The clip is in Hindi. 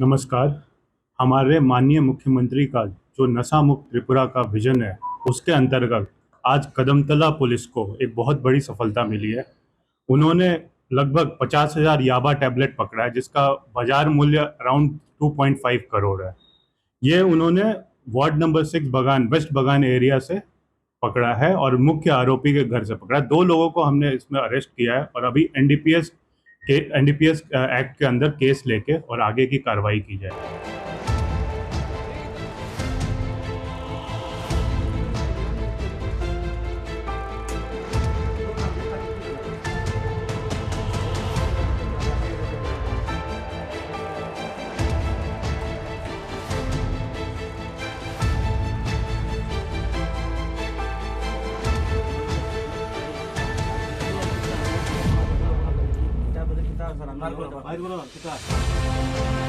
नमस्कार। हमारे माननीय मुख्यमंत्री का जो नशा मुक्त त्रिपुरा का विजन है, उसके अंतर्गत आज कदमतला पुलिस को एक बहुत बड़ी सफलता मिली है। उन्होंने लगभग 50,000 याबा टैबलेट पकड़ा है, जिसका बाजार मूल्य अराउंड 2.5 करोड़ है। ये उन्होंने वार्ड नंबर 6 बगान वेस्ट बगान एरिया से पकड़ा है और मुख्य आरोपी के घर से पकड़ा है। 2 लोगों को हमने इसमें अरेस्ट किया है और अभी एनडीपीएस एक्ट के अंदर केस लेके और आगे की कार्रवाई की जाए। kita